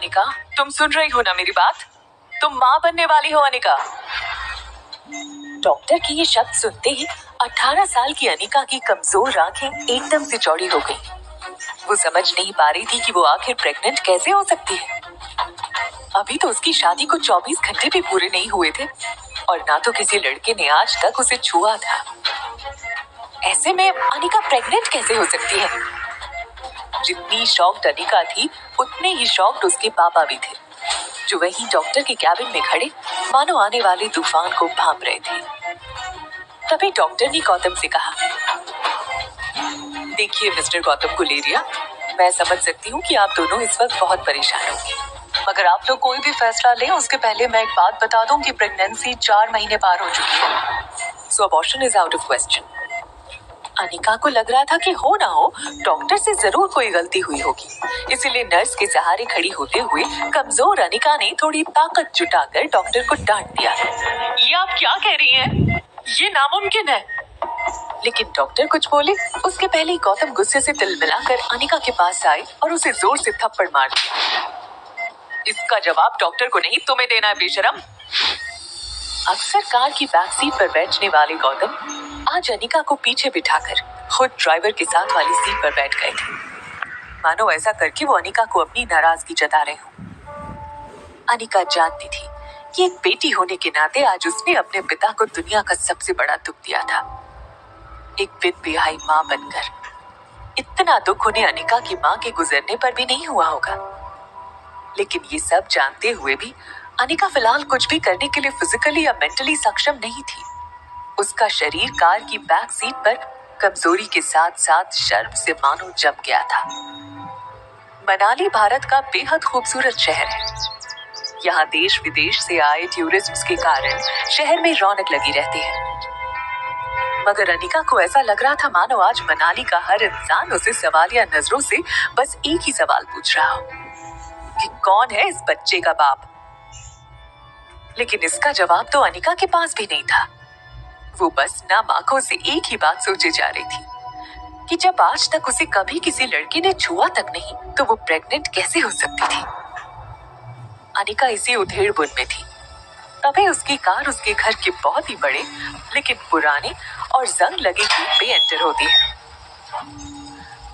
अनिका, तुम सुन रही हो ना मेरी बात? तुम माँ बनने वाली हो अनिका। डॉक्टर की ये शब्द सुनते ही 18 साल की अनिका की कमजोर आंखें एकदम से चौड़ी हो गई। वो समझ नहीं पा रही थी कि वो आखिर प्रेग्नेंट कैसे हो सकती है। अभी तो उसकी शादी को 24 घंटे भी पूरे नहीं हुए थे और ना तो किसी लड़के ने आज तक उसे छुआ था। ऐसे में अनिका प्रेग्नेंट कैसे हो सकती है? जितनी शॉक्ड अनिका थी उतने ही शॉक्ड उसके पापा भी थे, जो वहीं डॉक्टर के कैबिन में खड़े मानो आने वाले तूफान को भांप रहे थे। तभी डॉक्टर ने गौतम से कहा, देखिए मिस्टर गौतम गुलेरिया, मैं समझ सकती हूँ कि आप दोनों इस वक्त बहुत परेशान होंगे, मगर आप लोग कोई भी फैसला लें उसके पहले मैं एक बात बता दूं कि प्रेगनेंसी 4 महीने पार हो चुकी है, so abortion is out of question. Anika को लग रहा था कि हो ना हो डॉक्टर से जरूर कोई गलती हुई होगी, इसीलिए नर्स के सहारे खड़ी होते हुए कमजोर अनिका ने थोड़ी ताकत जुटाकर डॉक्टर को डांट दिया, ये आप क्या कह रही हैं? ये नामुमकिन है। लेकिन डॉक्टर कुछ बोले उसके पहले ही गौतम गुस्से से तिलमिलाकर अनिका के पास आए और उसे जोर से थप्पड़ मार दिया। इसका जवाब डॉक्टर को नहीं तुम्हें देना है बेशरम। अक्सर कार की बैक सीट पर बैठने वाले गौतम आज अनिका को पीछे बिठाकर खुद ड्राइवर के साथ वाली सीट पर बैठ गए थे, मानो ऐसा करके वो अनिका को अपनी नाराजगी जता रहे हो। अनिका जानती थी कि एक बेटी होने के नाते आज उसने अपने पिता को दुनिया का सबसे बड़ा दुख दिया था। एक बिन बिहाई माँ बनकर इतना दुख उन्हें अनिका की माँ के गुजरने पर भी नहीं हुआ होगा। लेकिन ये सब जानते हुए भी अनिका फिलहाल कुछ भी करने के लिए फिजिकली या मेंटली सक्षम नहीं थी। उसका शरीर कार की बैक सीट पर कमजोरी के साथ साथ शर्म से मानो जम गया था। मनाली भारत का बेहद खूबसूरत शहर है। यहाँ देश विदेश से आए टूरिस्ट्स के कारण शहर में रौनक लगी रहती है, मगर अनिका को ऐसा लग रहा था मानो आज मनाली का हर इंसान उसे सवालिया नजरों से बस एक ही सवाल पूछ रहा हो कि कौन है इस बच्चे का बाप। लेकिन इसका जवाब तो अनिका के पास भी नहीं था। वो बस नाम आंखों से एक ही बात सोचे जा रही थी कि जब आज तक उसे कभी किसी लड़के ने छुआ तक नहीं तो वो प्रेग्नेंट कैसे हो सकती थी। अनिका इसी उधेड़-बुन में थी। तभी उसकी कार उसके घर के बहुत ही बड़े लेकिन पुराने और जंग लगे गेट पे एंटर होती है।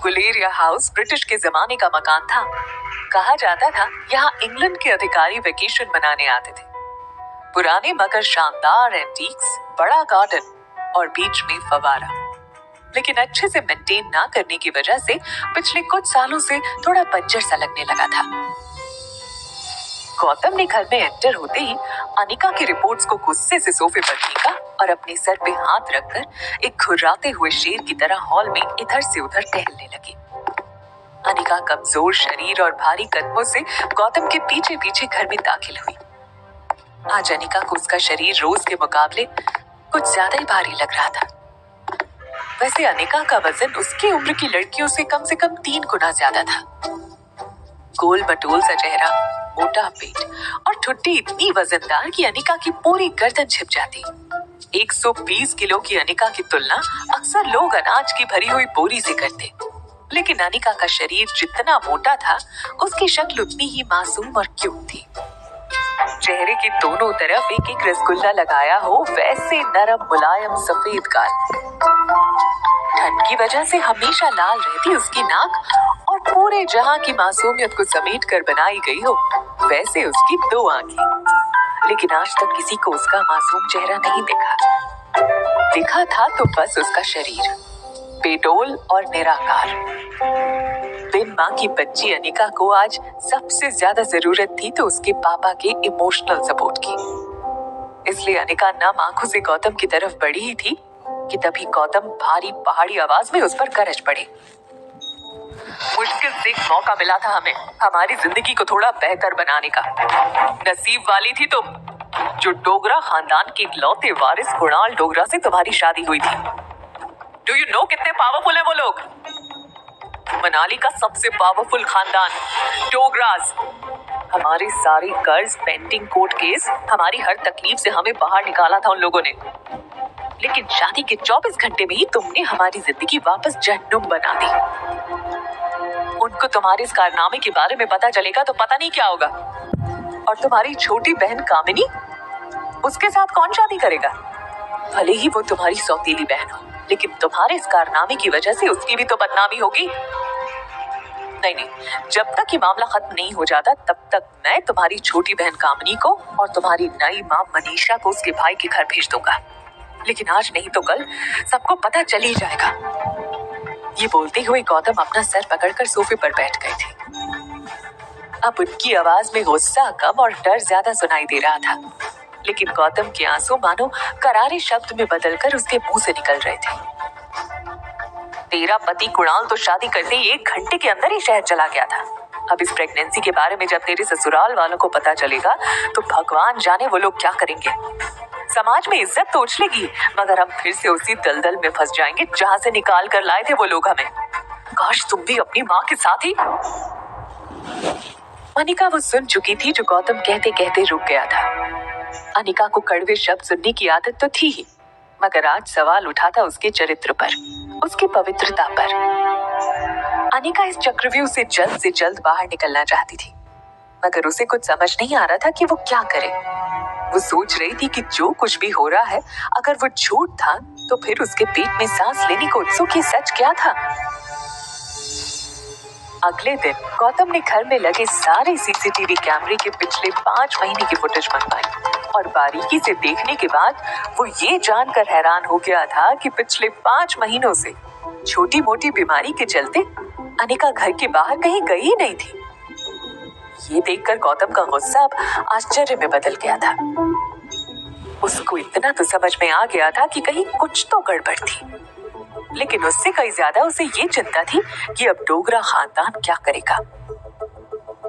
गुलेरिया हाउस ब्रिटिश के जमाने का मकान था। कहा जाता था यहाँ इंग्लैंड के अधिकारी वेकेशन मनाने आते थे। पुराने मगर शानदार एंटीक्स, बड़ा गार्डन और बीच में फवारा, लेकिन अच्छे से मेंटेन ना करने की वजह से पिछले कुछ सालों से थोड़ा बंजर सा लगने लगा था। गौतम ने घर में एंटर होते ही अनिका की रिपोर्ट्स को गुस्से से सोफे पर फेंका और अपने सर पे हाथ रखकर एक घुर्राते हुए शेर की तरह हॉल में इधर से उधर टहलने लगी। अनिका कमजोर शरीर और भारी कदमों से गौतम के पीछे पीछे घर में दाखिल हुई। आज अनिका को उसका शरीर रोज के मुकाबले कुछ ज्यादा ही भारी लग रहा था। वैसे अनिका का वजन उसकी उम्र की लड़कियों से कम 3 गुना ज्यादा था। गोल मटोल सा चेहरा, मोटा पेट और ठुड्डी इतनी वजनदार कि अनिका की पूरी गर्दन छिप जाती। 120 किलो की अनिका की तुलना अक्सर लोग अनाज की भरी हुई बोरी से करते, लेकिन अनिका का शरीर जितना मोटा था उसकी शक्ल उतनी ही मासूम और क्यूट थी। चेहरे के दोनों तरफ एक एक रसगुल्ला लगाया हो वैसे नरम मुलायम सफेद गाल। ठंड की वजह से हमेशा लाल रहती उसकी नाक और पूरे जहां की मासूमियत को समेट कर बनाई गई हो वैसे उसकी 2 आंखें। लेकिन आज तक किसी को उसका मासूम चेहरा नहीं दिखा था तो बस उसका शरीर बेडोल और निराकार। बिन माँ की बच्ची अनिका को आज सबसे ज्यादा जरूरत थी तो उसके पापा के इमोशनल सपोर्ट की। इसलिए अनिका नम आंखों से गौतम की तरफ बढ़ी ही थी कि तभी गौतम भारी पहाड़ी आवाज में उस पर गरज पड़े। मुश्किल से एक मौका मिला था हमें हमारी जिंदगी को थोड़ा बेहतर बनाने का। नसीब वाली थी तुम जो डोगरा खानदान के इकलौते वारिस कुणाल डोगरा से तुम्हारी शादी हुई थी। डू यू नो कितने पावरफुल हैं वो लोग? मनाली का सबसे पावरफुल खानदान डोगरास। हमारे सारे कर्ज, पेंडिंग कोर्ट केस, हमारी हर तकलीफ से हमें बाहर निकाला था उन लोगों ने। लेकिन शादी के 24 घंटे में ही तुमने हमारी जिंदगी वापस जहन्नुम बना दी। उनको तुम्हारे इस कारनामे के बारे में पता चलेगा तो पता नहीं क्या होगा। और तुम्हारी छोटी बहन कामिनी, उसके साथ कौन शादी करेगा? भले ही वो तुम्हारी सौतेली बहन हो, लेकिन तुम्हारे इस कारनामे की वजह से उसकी भी तो बदनामी होगी। नहीं, जब तक ये मामला खत्म नहीं हो जाता तब तक मैं तुम्हारी छोटी बहन कामिनी को और तुम्हारी नई माँ मनीषा को उसके भाई के घर भेज दूंगा। लेकिन आज नहीं तो कल सबको पता चल ही जाएगा। ये बोलते हुए गौतम अपना सर पकड़कर सोफे पर बैठ गए थे। अब उनकी आवाज में गुस्सा कम और डर ज्यादा सुनाई दे रहा था, लेकिन गौतम के आंसू मानो करारे शब्द में बदलकर उसके मुंह से निकल रहे थे। तेरा पति कुणाल तो शादी करते ही 1 घंटे के अंदर ही शहर चला गया था। अब इस प्रेगनेंसी के बारे में जब तेरे ससुराल वालों को पता चलेगा तो भगवान जाने वो लोग क्या करेंगे। समाज में इज्जत तो उछलेगी, मगर हम फिर से उसी दलदल में फंस जाएंगे जहां से निकाल कर लाए थे वो लोग हमें। काश तुम भी अपनी माँ के साथ ही। अनिका वो सुन चुकी थी जो गौतम कहते कहते रुक गया था। अनिका को कड़वे शब्द सुनने की आदत तो थी ही, मगर आज सवाल उठा था उसके चरित्र पर, उसकी पवित्रता पर। अनिका इस चक्रव्यूह से जल्द बाहर निकलना चाहती थी, मगर उसे कुछ समझ नहीं आ रहा था कि वो क्या करे। वो सोच रही थी कि जो कुछ भी हो रहा है, अगर वो झूठ था तो फिर उसके पेट में सांस लेने को उत्सुक ये सच क्या था। अगले दिन गौतम ने घर में लगे सारे सीसीटीवी कैमरे के पिछले 5 महीने की फुटेज मंगवाई और बारीकी से देखने के बाद वो ये जानकर हैरान हो गया था कि पिछले 5 महीनों से छोटी मोटी बीमारी के चलते अनिका घर के बाहर कहीं गई ही नहीं थी। ये देखकर गौतम का गुस्सा अब आश्चर्य में बदल गया था। उसको इतना तो समझ में आ गया था कि कहीं कुछ तो गड़बड़ थी, लेकिन उससे कहीं ज्यादा उसे ये चिंता थी कि अब डोगरा खानदान क्या करेगा।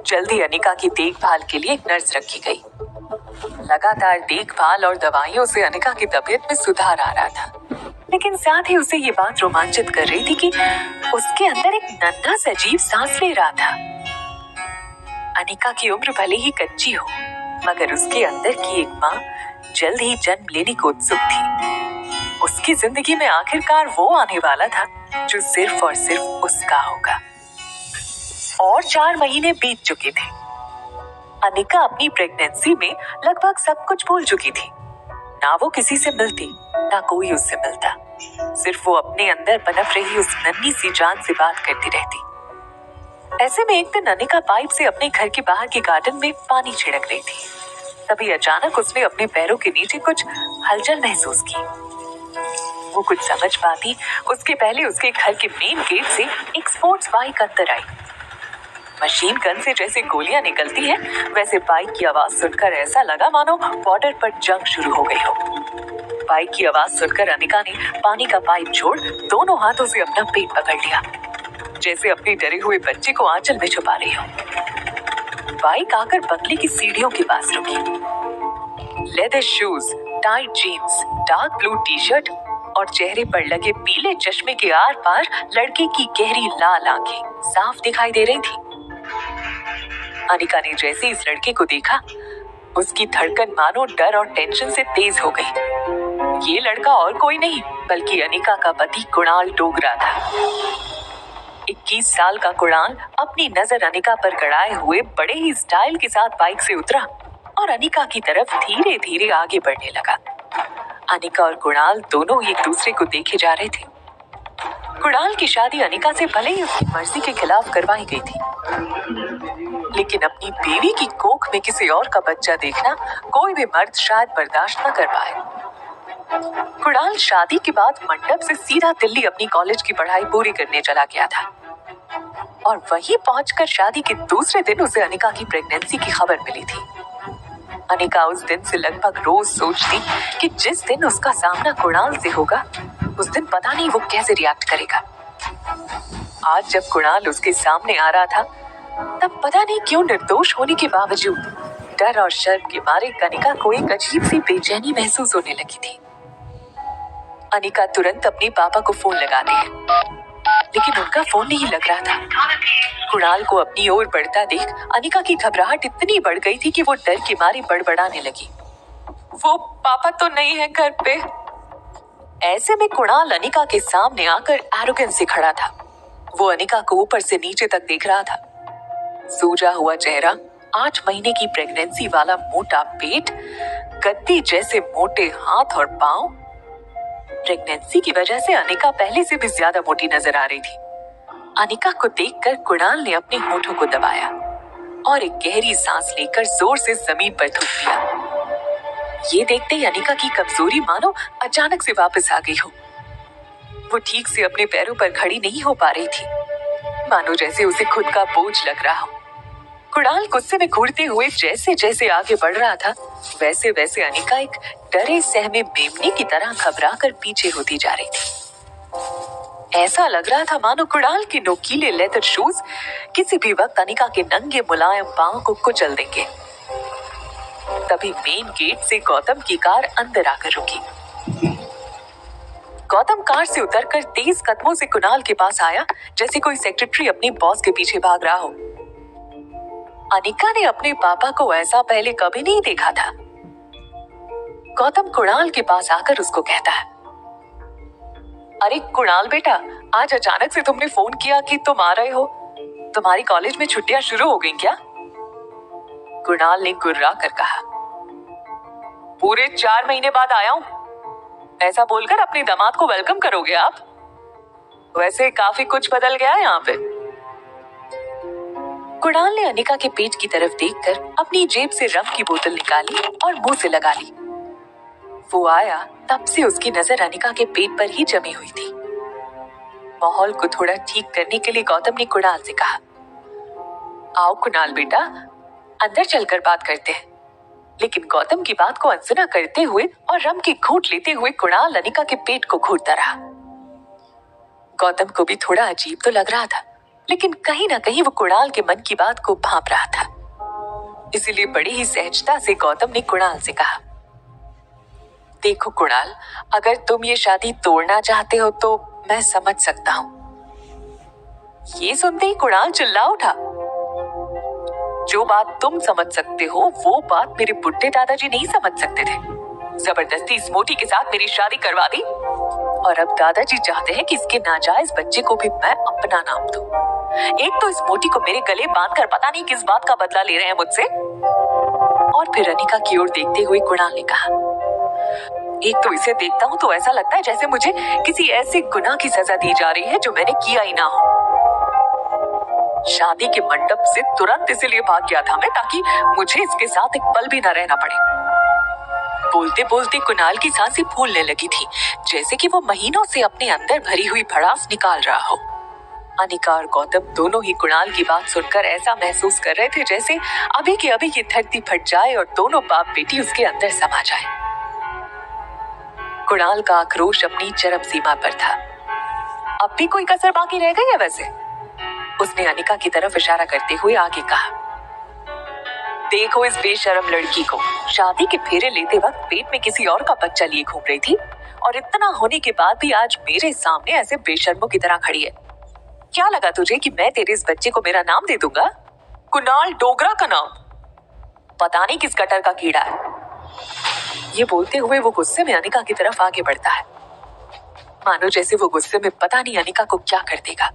जल्दी अनिका की देखभाल के लिए एक नर्स रखी गई। लगातार देखभाल और दवाइयों से अनिका की तबीयत में सुधार आ रहा था, लेकिन साथ ही उसे ये बात रोमांचित कर रही थी कि उसके अंदर एक नन्हा सजीव सांस ले रहा था। अनिका की उम्र भले ही कच्ची हो, मगर उसके अंदर की एक माँ जल्द ही जन्म लेने को उत्सुक थी। उसकी जिंदगी में आखिरकार वो आने वाला था जो सिर्फ और सिर्फ उसका होगा। और 4 महीने बीत चुके थे। अनिका अपनी प्रेगनेंसी में लगभग सब कुछ भूल चुकी थी। ना वो किसी से मिलती, ना कोई उससे मिलता। सिर्फ वो अपने अंदर पनप रही उस नन्ही सी जान से बात करती रहती। ऐसे में एक दिन अनिका पाइप से अपने घर के बाहर के गार्डन में पानी छिड़क रही थी। तभी अचानक उसने अपने पैरों के नीचे कुछ हलचल महसूस की। वो कुछ समझ पाती उसके पहले उसके घर के मेन गेट से एक स्पोर्ट्स बाइक अंदर आई। मशीन गन से जैसे गोलियां निकलती है, वैसे बाइक की आवाज सुनकर ऐसा लगा मानो बॉर्डर पर जंग शुरू हो गई हो। बाइक की आवाज सुनकर अनिका ने पानी का पाइप छोड़ दोनों हाथों से अपना पेट पकड़ लिया, जैसे अपने डरे हुए बच्चे को आंचल में छुपा रही हो। बाइक आकर बंगले की सीढ़ियों के पास रुकी। Leather shoes, tight jeans, dark blue T shirt और चेहरे पर लगे पीले चश्मे के आर पार लड़के की गहरी लाल आंखें साफ दिखाई दे रही थी। अनिका ने जैसे इस लड़के को देखा, उसकी धड़कन मानो डर और टेंशन से तेज हो गई। ये लड़का और कोई नहीं बल्कि अनिका का पति कुणाल डोगरा था। 21 साल का कुणाल अपनी नजर अनिका पर गड़ाए हुए बड़े ही स्टाइल के साथ बाइक से उतरा और अनिका की तरफ धीरे धीरे आगे बढ़ने लगा। अनिका और कुणाल दोनों एक दूसरे को देखे जा रहे थे। कुणाल की शादी अनिका से भले ही उसकी मर्जी के खिलाफ करवाई गई थी, लेकिन अपनी बीवी की कोख में किसी और का बच्चा देखना कोई भी मर्द शायद बर्दाश्त न कर पाए। कुणाल शादी के बाद मंडप से सीधा दिल्ली अपनी कॉलेज की पढ़ाई पूरी करने चला गया था और वहीं पहुंचकर शादी के दूसरे दिन उसे अनिका की प्रेगनेंसी की खबर मिली थी। अनिका उस दिन से लगभग रोज सोचती कि जिस दिन उसका सामना कुणाल से होगा, उस दिन पता नहीं वो कैसे रिएक्ट करेगा। आज जब कुणाल उसके सामने आ रहा था, तब पता नहीं क्यों निर्दोष होने के बावजूद डर और शर्म के मारे अनिका को एक अजीब सी बेचैनी महसूस होने लगी थी। अनिका तुरंत अपने पापा को फोन लगाती है, लेकिन उनका फोन नहीं लग रहा था। कुणाल को अपनी ओर बढ़ता देख अनिका की घबराहट इतनी बढ़ गई थी कि वो डर के मारे बड़बड़ाने लगी। वो पापा तो नहीं है घर पे। ऐसे में कुणाल अनिका के सामने आकर एरोगेंस से खड़ा था। वो अनिका को ऊपर से नीचे तक देख रहा था। सूजा हुआ चेहरा, 8 महीने की प्रेगनेंसी वाला मोटा पेट, गद्दी जैसे मोटे हाथ और पांव। प्रेगनेंसी की वजह से अनिका पहले से भी ज्यादा मोटी नजर आ रही थी। अनिका को देखकर कुणाल ने अपने होठों को दबाया और एक गहरी सांस लेकर जोर से जमीन पर थूक दिया। ये देखते ही अनिका की कमजोरी मानो अचानक से वापस आ गई हो। वो ठीक से अपने पैरों पर खड़ी नहीं हो पा रही थी, मानो जैसे उसे खुद का बोझ लग रहा हो। कुणाल गुस्से में घूरते हुए जैसे जैसे आगे बढ़ रहा था, वैसे वैसे अनिका एक डरे सहमे मेमने की तरह घबरा कर पीछे होती जा रही थी। ऐसा लग रहा था मानो कुणाल के नोकीले लेदर शूज किसी भी वक्त अनिका के नंगे मुलायम पांव को कुचल देंगे। तभी मेन गेट से गौतम की कार अंदर आकर रुकी। गौतम कार से उतरकर तेज कदमों से कुणाल के पास आया, जैसे कोई सेक्रेटरी अपनी बॉस के पीछे भाग रहा हो। अनिका ने अपने पापा को ऐसा पहले कभी नहीं देखा था। गौतम कुणाल के पास आकर उसको कहता है, अरे कुणाल बेटा, आज अचानक से तुमने फोन किया कि तुम आ रहे हो। तुम्हारी कॉलेज में छुट्टियां शुरू हो गई क्या? कुणाल ने गुर्रा कर कहा, पूरे 4 महीने बाद आया हूं। ऐसा बोलकर अपने दामाद को वेलकम करोगे आप? वैसे काफी कुछ बदल गया है यहाँ पे। कुणाल ने अनिका के पेट की तरफ देखकर अपनी जेब से रम की बोतल निकाली और मुंह से लगा ली। वो आया तब से उसकी नजर अनिका के पेट पर ही जमी हुई थी। माहौल को थोड़ा ठीक करने के लिए गौतम ने कुणाल से कहा, आओ कुणाल बेटा, अंदर चलकर बात करते हैं। लेकिन गौतम की बात को अनसुना करते हुए और रम की घूंट लेते हुए कुणाल अनिका के पेट को घूरता रहा। गौतम को भी थोड़ा अजीब तो लग रहा था, लेकिन कहीं ना कहीं वो कुणाल के मन की बात को भांप रहा था। इसीलिए बड़ी ही सहजता से गौतम ने कुणाल से कहा, देखो कुणाल, अगर तुम ये शादी तोड़ना चाहते हो तो मैं समझ सकता हूं। ये सुनते ही कुणाल चिल्ला उठा, जो बात तुम समझ सकते हो वो बात मेरे बुढ़े दादाजी नहीं समझ सकते थे। जबरदस्ती इस मोटी के साथ मेरी शादी करवा दी और अब दादाजी चाहते हैं कि इसके नाजायज बच्चे को भी मैं अपना नाम दूं। एक तो इस मोटी को मेरे गले बांधकर पता नहीं किस बात का बदला ले रहे हैं मुझसे। और फिर अनिका की ओर देखते हुए कुणाल ने कहा, एक तो इसे देखता हूं तो ऐसा लगता है जैसे मुझे किसी ऐसे गुनाह की सजा दी जा रही है जो मैंने किया ही ना हो। शादी के मंडप से तुरंत इसीलिए भाग गया था मैं, ताकि मुझे इसके साथ एक पल भी न रहना पड़े। बोलते बोलते कुणाल की सांसें फूलने लगी थी, जैसे कि वो महीनों से अपने अंदर भरी हुई भड़ास निकाल रहा हो। अनिका और गौतम दोनों ही कुणाल की बात सुनकर ऐसा महसूस कर रहे थे जैसे अभी के अभी ये धरती फट जाए और दोनों बाप बेटी उसके अंदर समा जाए। कुणाल का आक्रोश अपनी चरम सीमा पर था। अब भी कोई कसर बाकी रह गई है वैसे? उसने अनिका की तरफ इशारा करते हुए आगे कहा, देखो इस बेशर्म लड़की को, शादी के फेरे लेते वक्त पेट में किसी और का बच्चा लिए घूम रही थी और इतना होने के बाद भी आज मेरे सामने ऐसे बेशर्मों की तरह खड़ी है। क्या लगा तुझे कि मैं तेरे इस बच्चे को मेरा नाम दे दूंगा? कुणाल डोगरा का नाम? पता नहीं किस कटर का कीड़ा है। ये बोलते हुए वो गुस्से में अनिका की तरफ आगे बढ़ता है, मानो जैसे वो गुस्से में पता नहीं अनिका को क्या कर देगा।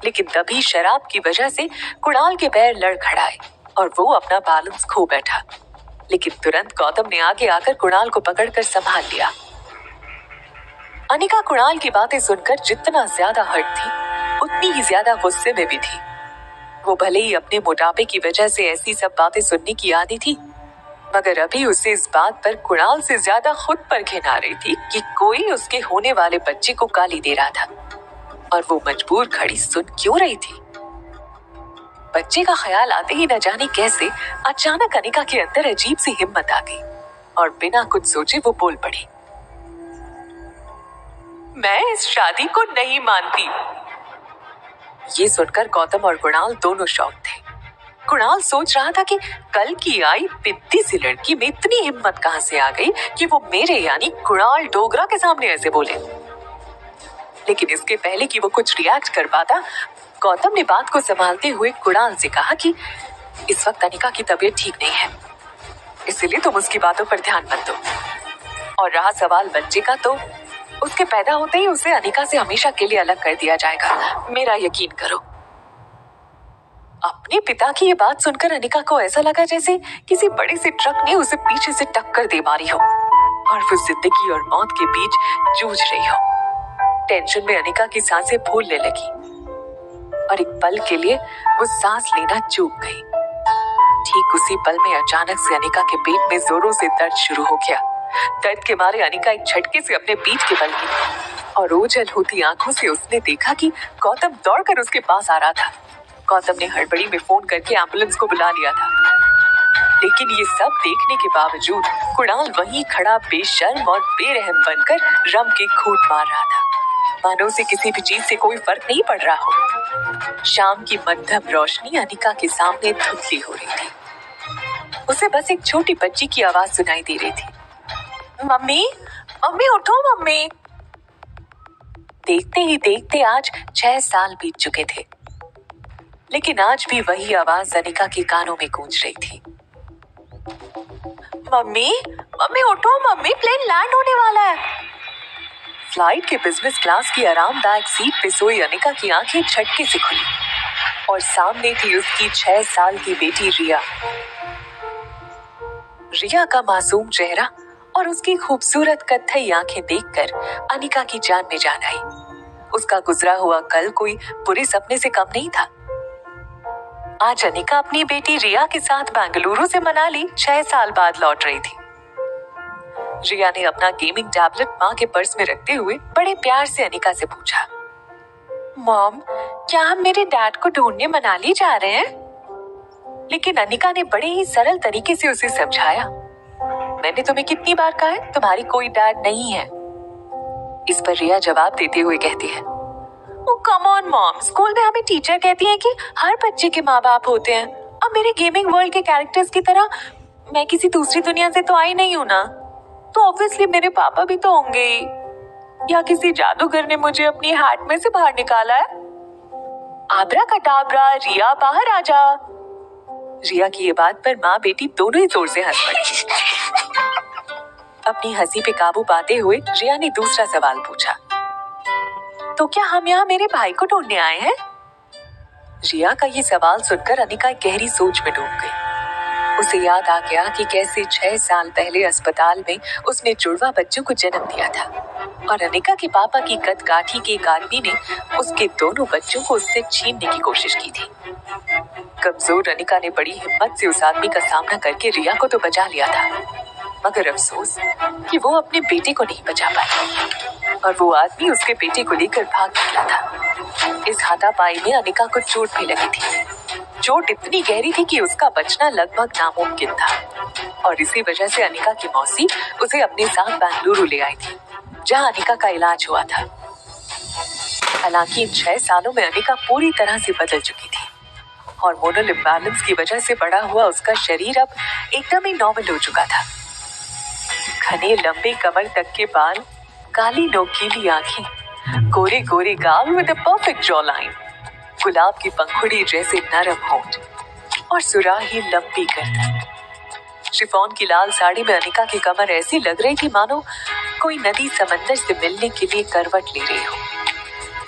लेकिन तभी शराब की वजह से कुणाल के पैर लड़खड़ाए और वो अपना बैलेंस खो बैठा। लेकिन तुरंत गौतम ने आगे आकर कुणाल को पकड़कर संभाल लिया। अनिका कुणाल की बातें सुनकर जितना ज्यादा हर्ट थी, उतनी ही ज्यादा गुस्से में भी थी। वो भले ही अपने मोटापे की वजह से ऐसी सब बातें सुनने की आदी थी, मगर अभी उसे इस बात पर कुणाल से ज्यादा खुद पर घिन आ रही थी कि कोई उसके होने वाले बच्चे को गाली दे रहा था और वो मजबूर खड़ी सुन क्यों रही थी। बच्चे का ख्याल आते ही न जाने कैसे अचानक अनिका के अंदर अजीब सी हिम्मत आ गई और बिना कुछ सोचे वो बोल पड़ी, मैं इस शादी को नहीं मानती। ये सुनकर गौतम और कुणाल दोनों शॉक थे। कुणाल सोच रहा था कि कल की आई पिद्दी सी लड़की में इतनी हिम्मत कहां से आ गई कि वो मेरे यानी कुणाल डोगरा के सामने ऐसे बोले। लेकिन इसके पहले कि वो कुछ रिएक्ट कर पाता, गौतम ने बात को संभालते हुए कुणाल से कहा कि इस वक्त अनिका की तबीयत ठीक नहीं है, इसलिए तुम उसकी बातों पर ध्यान मत दो। और रहा सवाल बच्चे का, तो उसके पैदा होते ही उसे अनिका से हमेशा के लिए अलग कर दिया जाएगा, मेरा यकीन करो। अपने पिता की ये बात सुनकर अनिका को ऐसा लगा जैसे किसी बड़े से ट्रक ने उसे पीछे से टक्कर दे मारी हो और वो जिंदगी और मौत के बीच जूझ रही हो। टेंशन में अनिका की सांसें फूलने लगी और एक पल के लिए वो सांस लेना चूक गई। ठीक उसी पल में अचानक से अनिका के पेट में जोरों से दर्द शुरू हो गया। दर्द के मारे अनिका एक झटके से अपने पीठ के बल गिरी और ओझल होती आंखों से उसने देखा कि गौतम दौड़कर उसके पास आ रहा था। गौतम ने हड़बड़ी में फोन करके एम्बुलेंस को बुला लिया था, लेकिन ये सब देखने के बावजूद कुणाल वहीं खड़ा बेशर्म और बेरहम बनकर रम के घूंट मार रहा था, मानो उसे किसी भी चीज से कोई फर्क नहीं पड़ रहा हो। शाम की मध्यम रोशनी अनिका के सामने धुंधली हो रही थी। उसे बस एक छोटी बच्ची की आवाज सुनाई दे रही थी, मम्मी, मम्मी उठो मम्मी। देखते ही देखते आज 6 साल बीत चुके थे, लेकिन आज भी वही आवाज अनिका के कानों में गूंज रही थी, मम्मी, मम्मी उठो मम्मी, प्लेन लैंड होने वाला है। फ्लाइट के बिजनेस क्लास की आरामदायक सीट पे सोई अनिका की आंखें झटके से खुली और सामने थी उसकी 6 साल की बेटी रिया। रिया का मासूम चेहरा और उसकी खूबसूरत कत्थई आंखें देखकर अनिका की जान में जान आई। उसका गुजरा हुआ कल कोई बुरे सपने से कम नहीं था। आज अनिका अपनी बेटी रिया के साथ बेंगलुरु से मनाली 6 साल बाद लौट रही थी। रिया ने अपना गेमिंग टैबलेट माँ के पर्स में रखते हुए बड़े प्यार से अनिका से पूछा, मॉम, क्या हम मेरे डैड को ढूंढने मनाली जा रहे हैं? लेकिन अनिका ने बड़े ही सरल तरीके से उसे समझाया, मैंने तुम्हें कितनी बार कहा है तुम्हारी कोई डैड नहीं है। इस पर रिया जवाब देते हुए कहती है, कम ऑन मॉम, स्कूल में हमें टीचर कहती है कि हर बच्चे के माँ बाप होते हैं। अब मेरे गेमिंग वर्ल्ड के कैरेक्टर्स की तरह मैं किसी दूसरी दुनिया से तो आई नहीं हूँ ना, तो ऑब्वियसली मेरे पापा भी तो होंगे ही, या किसी जादूगर ने मुझे अपनी हैट में से बाहर निकाला है। आबरा कटाबरा, रिया बाहर आ जा। रिया की ये बात पर माँ बेटी दोनों ही जोर से हंस पड़ी। अपनी हंसी पे काबू पाते हुए रिया ने दूसरा सवाल पूछा, तो क्या हम यहाँ मेरे भाई को ढूंढने आए हैं? रिया का ये सवाल सुनकर अनिका गहरी सोच में डूब गई। उसे याद आ गया कि कैसे 6 साल पहले अस्पताल में उसने जुड़वा बच्चों को जन्म दिया था और अनिका के पापा की कदकाठी के एक आदमी ने उसके दोनों बच्चों को उससे छीनने की कोशिश की थी। कमजोर अनिका ने बड़ी हिम्मत से उस आदमी का सामना करके रिया को तो बचा लिया था, मगर अफसोस कि वो अपने बेटे को नहीं बचा पाया और वो आदमी उसके बेटे को लेकर भाग निकला था। इस हाथापाई में अनिका को चोट भी लगी थी। चोट इतनी गहरी थी कि उसका बचना लगभग नामुमकिन था और इसी वजह से अनिका की मौसी उसे अपने साथ बेंगलुरु ले आई थी, जहां अनिका का इलाज हुआ था। हालांकि इन 6 सालों में अनिका पूरी तरह से बदल चुकी थी। हार्मोनल इम्बैलेंस की वजह से बढ़ा हुआ उसका शरीर अब एकदम ही नॉर्मल हो चुका था। घने लंबे कमर तक के बाल, काली नोकीली आंखें, गोरे गोरे गाल with a perfect jaw line, गुलाब की पंखुड़ी जैसे नरम होंठ और सुराही लंबी गर्दन। शिफॉन की लाल साड़ी में अनिका की कमर ऐसी लग रही थी मानो कोई नदी समंदर से मिलने के लिए करवट ले रही हो।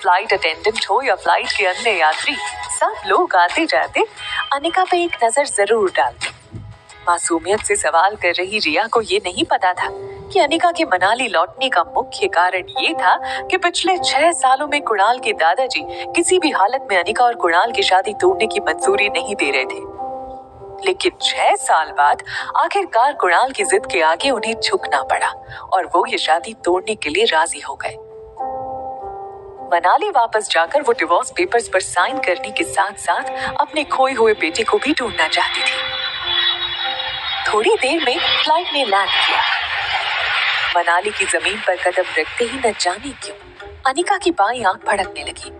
फ्लाइट अटेंडेंट हो या फ्लाइट के अन्य यात्री, सब लोग आते जाते अनिका पे एक नजर जरूर डालते। मासूमियत से सवाल कर रही रिया को ये नहीं पता था कि अनिका के मनाली लौटने का मुख्य कारण ये था कि पिछले 6 सालों में कुणाल के दादाजी किसी भी हालत में अनिका और कुणाल की शादी तोड़ने की मंजूरी नहीं दे रहे थे। लेकिन 6 साल बाद आखिरकार कुणाल की जिद के आगे उन्हें झुकना पड़ा और वो ये शादी तोड़ने के लिए राजी हो गए। मनाली वापस जाकर वो डिवोर्स पेपर्स पर साइन करने के साथ साथ अपने खोए हुए बेटे को भी ढूंढना चाहती थी। थोड़ी देर में फ्लाइट ने लैंड किया। मनाली की जमीन पर कदम रखते ही न जाने क्यों अनिका की बाईं आंख फड़कने लगी।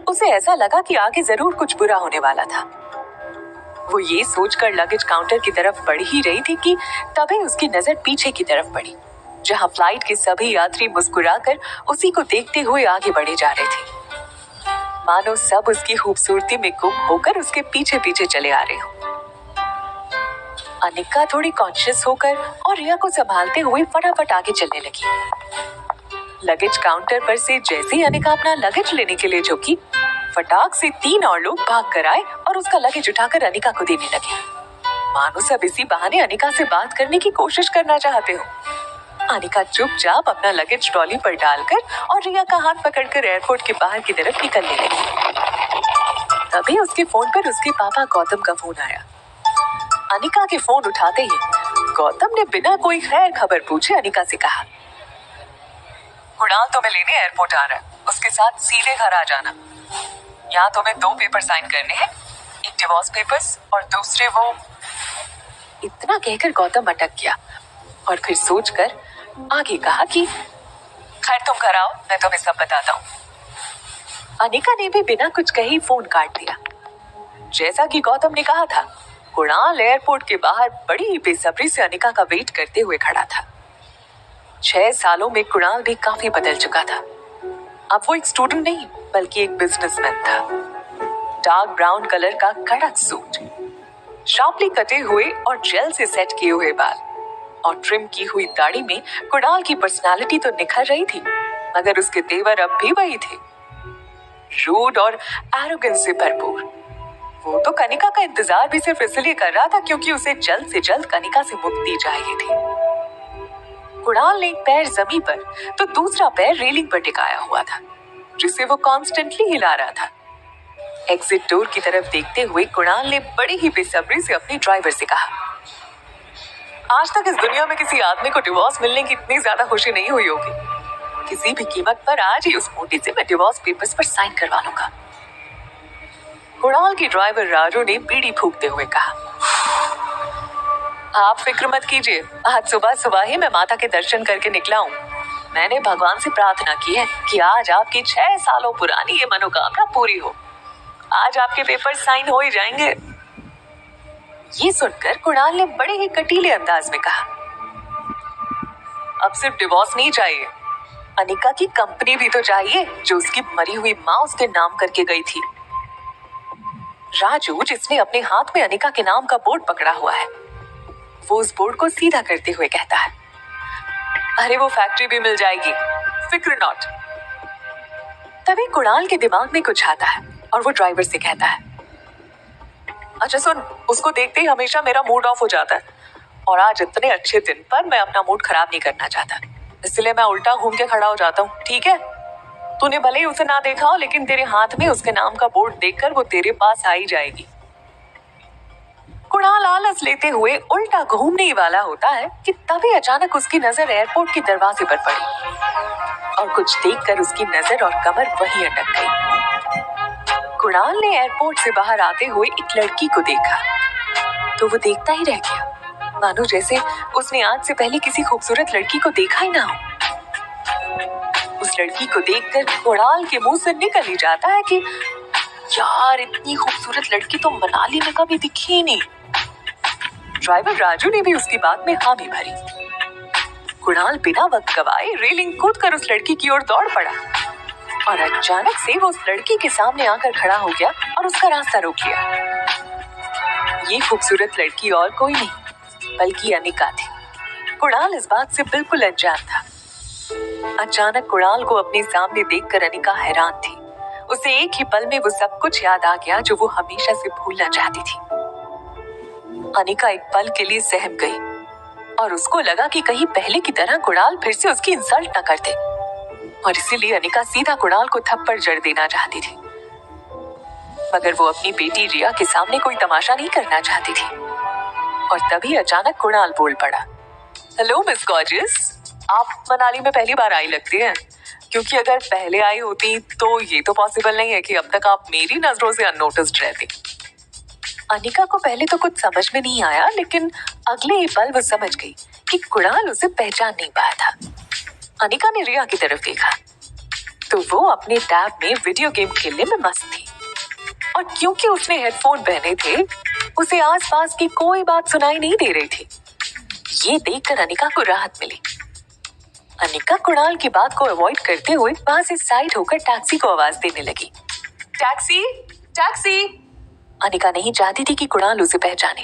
उसे ऐसा लगा कि आगे जरूर कुछ बुरा होने वाला था। वो ये सोचकर लगेज काउंटर की तरफ बढ़ ही रही थी कि तभी उसकी नजर पीछे की तरफ पड़ी, जहां फ्लाइट के सभी यात्री मुस्कुराकर उसी को देखते हुए आगे बढ़े जा रहे थे, मानो सब उसकी खूबसूरती में गुम होकर उसके पीछे पीछे चले आ रहे हो। अनिका थोड़ी कॉन्शियस होकर और रिया को संभालते हुए फटाफट आगे चलने लगी, लगेज काउंटर पर से जैसे ही अनिका अपना लगेज लेने के लिए झुकी, फटाक से 3 और लोग भाग कर आए और उसका लगेज उठाकर अनिका को देने लगे, मानो सब इसी बहाने अनिका से बात करने की कोशिश करना चाहते हो। अनिका चुपचाप अपना लगेज ट्रॉली पर डालकर और रिया का हाथ पकड़कर एयरपोर्ट के बाहर की तरफ निकलने लगी। तभी उसके फोन पर उसके पापा गौतम का फोन आया। अनिका के फोन उठाते ही गौतम ने बिना कोई खैर खबर पूछे अनिका से कहा, कुणाल तुम्हें लेने एयरपोर्ट आ रहा है, उसके साथ सीधे घर आ जाना। यहाँ तुम्हें 2 पेपर साइन करने हैं, एक डिवोर्स पेपर्स और दूसरे वो। इतना कहकर गौतम अटक गया और फिर सोचकर आगे कहा कि खैर तुम घर आओ, मैं तुम्हें सब बताता हूँ। अनिका ने भी बिना कुछ कहे फोन काट दिया। जैसा कि गौतम ने कहा था, कुणाल एयरपोर्ट के बाहर बड़ी ही बेसब्री से अनिका का वेट करते हुए खड़ा था। 6 सालों में कुणाल भी काफी बदल चुका था। अब वो एक स्टूडेंट नहीं बल्कि एक बिजनेसमैन था। डार्क ब्राउन कलर का कड़क सूट, शार्पली कटे हुए और जेल से सेट किए हुए बाल और ट्रिम की हुई दाढ़ी में कुणाल की पर्सनालिटी तो निखर रही थी, मगर उसके तेवर अब भी वही थे, रूड और एरोगेंस से भरपूर। वो तो कनिका का इंतजार भी सिर्फ इसलिए कर रहा था क्योंकि उसे जल्द से जल्द कनिका से मुक्ति चाहिए थी। कुणाल ने एक पैर जमीन पर तो दूसरा पैर रेलिंग पर टिकाया हुआ था, जिसे वो कॉन्स्टेंटली हिला रहा था। एग्जिट डोर की तरफ देखते हुए कुणाल ने बड़ी ही बेसब्री से अपने ड्राइवर से कहा, आज तक इस दुनिया में किसी आदमी को डिवोर्स मिलने की इतनी ज्यादा खुशी नहीं हुई होगी। किसी भी कीमत पर आज ही उस मोटी से मैं डिवोर्स पेपर्स पर साइन करवा लूंगा। कुणाल की ड्राइवर राजू ने बीड़ी फूंकते हुए कहा, आप फिक्र मत कीजिए, आज सुबह सुबह ही मैं माता के दर्शन करके निकला हूँ। मैंने भगवान से प्रार्थना की है कि आज आपकी 6 सालों पुरानी ये मनोकामना पूरी हो। आज आपके पेपर साइन हो ही जाएंगे। ये सुनकर कुणाल ने बड़े ही कटीले अंदाज में कहा, अब सिर्फ डिवोर्स नहीं चाहिए, अनिका की कंपनी भी तो चाहिए जो उसकी मरी हुई माँ उसके नाम करके गई थी। राजू, जिसने अपने हाथ में अनिका के नाम का बोर्ड पकड़ा हुआ है, वो उस बोर्ड को सीधा करते हुए कहता है, अरे वो फैक्ट्री भी मिल जाएगी, फिक्र नॉट। तभी कुणाल के दिमाग में कुछ आता है और वो ड्राइवर से कहता है, अच्छा सुन, उसको देखते ही हमेशा मेरा मूड ऑफ हो जाता है और आज इतने अच्छे दिन पर मैं अपना मूड खराब नहीं करना चाहता, इसलिए मैं उल्टा घूम के खड़ा हो जाता हूँ, ठीक है? तूने भले ही उसे ना देखा हो, लेकिन तेरे हाथ में उसके नाम का बोर्ड देखकर वो तेरे पास आ ही जाएगी। कुणाल आलस लेते हुए उल्टा घूमने ही वाला होता है कि तभी अचानक उसकी नजर एयरपोर्ट के दरवाजे पर पड़ी और कुछ देखकर उसकी नजर और कमर वहीं अटक गई। कुणाल ने एयरपोर्ट से बाहर आते हुए एक लड़की को देखा तो वो देखता ही रह गया, मानो जैसे उसने आज से पहले किसी खूबसूरत लड़की को देखा ही ना हो। उस लड़की को देखकर कुणाल के मुंह से निकल ही जाता है कि यार, इतनी खूबसूरत लड़की तो मनाली में कभी दिखी ही नहीं। ड्राइवर राजू ने भी उसकी बात में हामी भरी। कुणाल बिना वक्त गवाए रेलिंग कूदकर उस लड़की की ओर दौड़ पड़ा और अचानक से वो उस लड़की के सामने आकर खड़ा हो गया और उसका रास्ता रोक लिया। ये खूबसूरत लड़की और कोई नहीं बल्कि अनिका थी। कुणाल इस बात से बिल्कुल अनजान था। अचानक कुणाल को अपने सामने देखकर अनिका हैरान थी। उसे एक ही पल में वो सब कुछ याद आ गया जो वो हमेशा से भूलना चाहती थी। अनिका एक पल के लिए सहम गई और उसको लगा कि कहीं पहले की तरह कुणाल फिर से उसकी इंसल्ट न कर दे, और इसीलिए अनिका सीधा कुणाल को थप्पड़ जड़ देना चाहती थी। मगर वो अपनी बेटी रिया के सामने कोई तमाशा नहीं करना चाहती थी। और तभी अचानक कुणाल बोल पड़ा, हेलो मिस गॉर्जियस, आप मनाली में पहली बार आई लगती हैं, क्योंकि अगर पहले आई होती तो ये तो पॉसिबल नहीं है कि अब तक आप मेरी नजरों से अननोटिस्ड रहती। अनिका को पहले तो कुछ समझ में नहीं आया, लेकिन अगले ही पल वो समझ गई कि कुणाल उसे पहचान नहीं पाया था। अनिका ने रिया की तरफ देखा तो वो अपने टैब में वीडियो गेम खेलने में मस्त थी, और क्योंकि उसने हेडफोन पहने थे उसे आसपास की कोई बात सुनाई नहीं दे रही थी। ये देखकर अनिका को राहत मिली। अनिका कुणाल की बात को अवॉइड करते हुए वहां से साइड होकर टैक्सी को आवाज देने लगी, टैक्सी टैक्सी। अनिका नहीं चाहती थी कि कुणाल उसे पहचाने,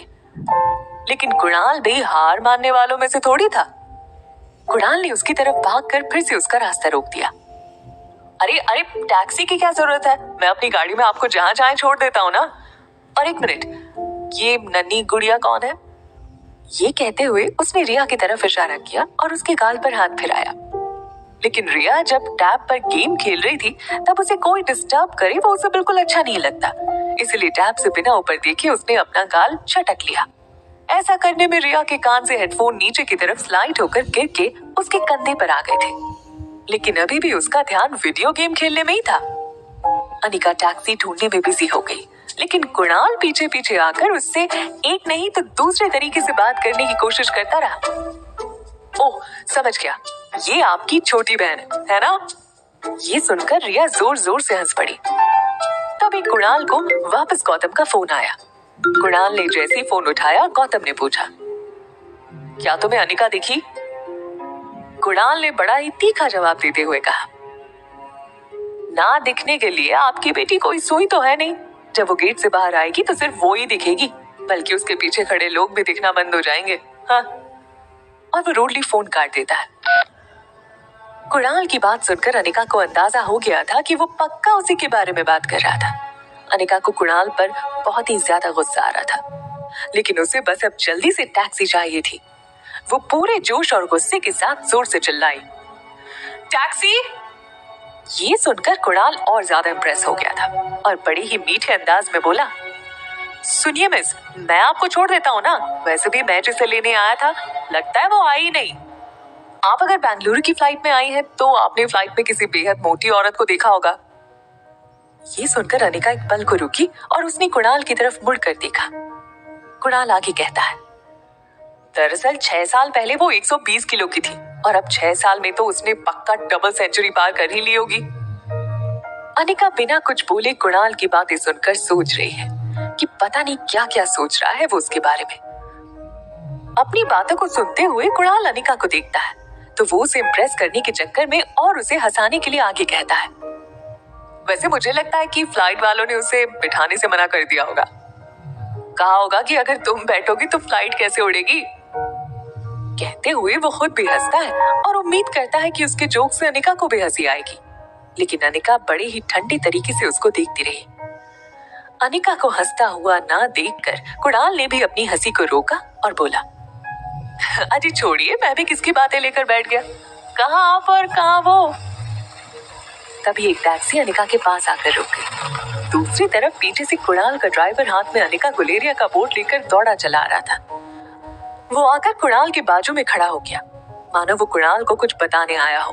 लेकिन कुणाल भी हार मानने वालों में से थोड़ी था। कुणाल ने उसकी तरफ भागकर फिर से उसका रास्ता रोक दिया। अरे अरे, टैक्सी की क्या जरूरत है? मैं अपनी गाड़ी में आपको जहां चाहे छोड़ देता हूँ ना। और एक मिनट, ये नन्ही गुड़िया कौन है? ये कहते हुए उसने रिया की तरफ इशारा किया और उसके गाल पर हाथ फिराया। लेकिन रिया जब टैब पर गेम खेल रही थी तब उसे कोई डिस्टर्ब करे वो उसे बिल्कुल अच्छा नहीं लगता, इसलिए टैब से बिना ऊपर देखे उसने अपना गाल झटक लिया। ऐसा करने में रिया के कान से हेडफोन नीचे की तरफ स्लाइड होकर गिर के उसके कंधे पर आ गए थे, लेकिन अभी भी उसका ध्यान वीडियो गेम खेलने में ही था। अनिका टैक्सी ढूंढने में बिजी हो गई, लेकिन कुणाल पीछे पीछे आकर उससे एक नहीं तो दूसरे तरीके से बात करने की कोशिश करता रहा। ओह, समझ गया, ये आपकी छोटी बहन है ना? ये सुनकर रिया जोर जोर से हंस पड़ी। तभी कुणाल को वापस गौतम का फोन आया। कुणाल ने जैसे ही फोन उठाया, गौतम ने पूछा, क्या तुम्हें अनिका दिखी? कुणाल ने बड़ा ही तीखा जवाब देते हुए कहा, ना दिखने के लिए आपकी बेटी कोई सुई तो है नहीं। जब वो गेट से बाहर आएगी तो सिर्फ वो ही दिखेगी, बल्कि उसके पीछे खड़े लोग भी दिखना बंद हो जाएंगे। हाँ। और वो रूडली फोन काट देता है। कुणाल की बात सुनकर अनिका को अंदाजा हो गया था कि वो पक्का उसी के बारे में बात कर रहा था। अनिका को कुणाल पर बहुत ही ज्यादा गुस्सा आ रहा था, लेकिन उसे बस अब जल्दी से टैक्सी चाहिए थी। वो पूरे जोश और गुस्से के साथ जोर से चिल्लाई, टैक्सी! ये सुनकर कुणाल और ज्यादा इंप्रेस हो गया था और बड़े ही मीठे अंदाज में बोला, सुनिए मिस, मैं आपको छोड़ देता हूँ ना। वैसे भी मैं जिसे लेने आया था लगता है वो आई नहीं। आप अगर बेंगलुरु की फ्लाइट में आई हैं तो आपने फ्लाइट में किसी बेहद मोटी औरत को देखा होगा। ये सुनकर अनिका एक पल को रुकी और उसने कुणाल की तरफ मुड़कर देखा। कुणाल आगे कहता है, दरअसल 6 साल पहले वो 120 किलो की थी और अब 6 साल में तो उसने पक्का डबल सेंचुरी पार कर ही ली होगी। अनिका बिना कुछ बोले कुणाल की बातें सुनकर सोच रही है कि पता नहीं क्या क्या सोच रहा है वो उसके बारे में। अपनी बातों को सुनते हुए कुणाल अनिका को देखता है तो वो उसे इम्प्रेस करने के चक्कर में और उसे हंसाने के लिए आगे कहता है, वैसे मुझे लगता है कि फ्लाइट वालों ने उसे बिठाने से मना कर दिया होगा। कहा होगा कि अगर तुम बैठोगी तो फ्लाइट कैसे उड़ेगी। कहते हुए वो खुद भी हंसता है और उम्मीद करता है कि उसके जोक से अनिका को भी हंसी आएगी, लेकिन अनिका बड़े ही ठंडे तरीके से उसको देखती रही। अनिका को हंसता हुआ ना देखकर कुणाल ने भी अपनी हंसी को रोका और बोला, अजी छोड़िए, मैं भी किसकी बातें लेकर बैठ गया। कहाँ आप और कहाँ वो। तभी एक टैक्सी अनिका के पास आकर रुक गई। दूसरी तरफ पीछे से कुणाल का ड्राइवर हाथ में अनिका गुलेरिया का बोर्ड लेकर दौड़ा चला आ रहा था। वो आकर कुणाल के बाजू में खड़ा हो गया, मानो वो कुणाल को कुछ बताने आया हो।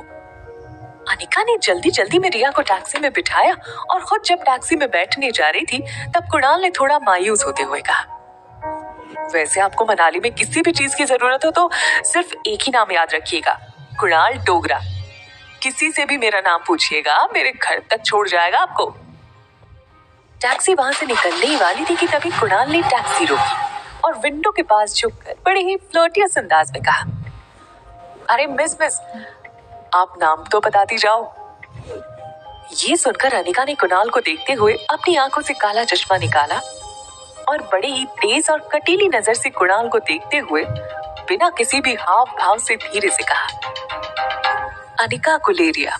अनिका ने जल्दी जल्दी में रिया को टैक्सी में बिठाया और खुद जब टैक्सी में बैठने जा रही थी तब कुणाल ने थोड़ा मायूस होते हुए कहा, वैसे आपको मनाली में किसी भी चीज की जरूरत हो तो सिर्फ एक ही नाम याद रखिएगा, कुणाल डोगरा। किसी से भी मेरा नाम पूछिएगा, मेरे घर तक छोड़ जाएगा आपको। टैक्सी वहां से निकलने ही वाली थी कि तभी कुणाल ने टैक्सी रोकी और विंडो के पास झुककर बड़े ही फ्लर्टियस अंदाज में कहा, अरे मिस, आप नाम तो बताती जाओ। ये सुनकर अनिका ने कुणाल को देखते हुए अपनी आंखों से काला चश्मा निकाला और बड़े ही तेज और कटीली नजर से कुणाल को देखते हुए बिना किसी भी हाव भाव से धीरे से कहा, अनिका गुलेरिया।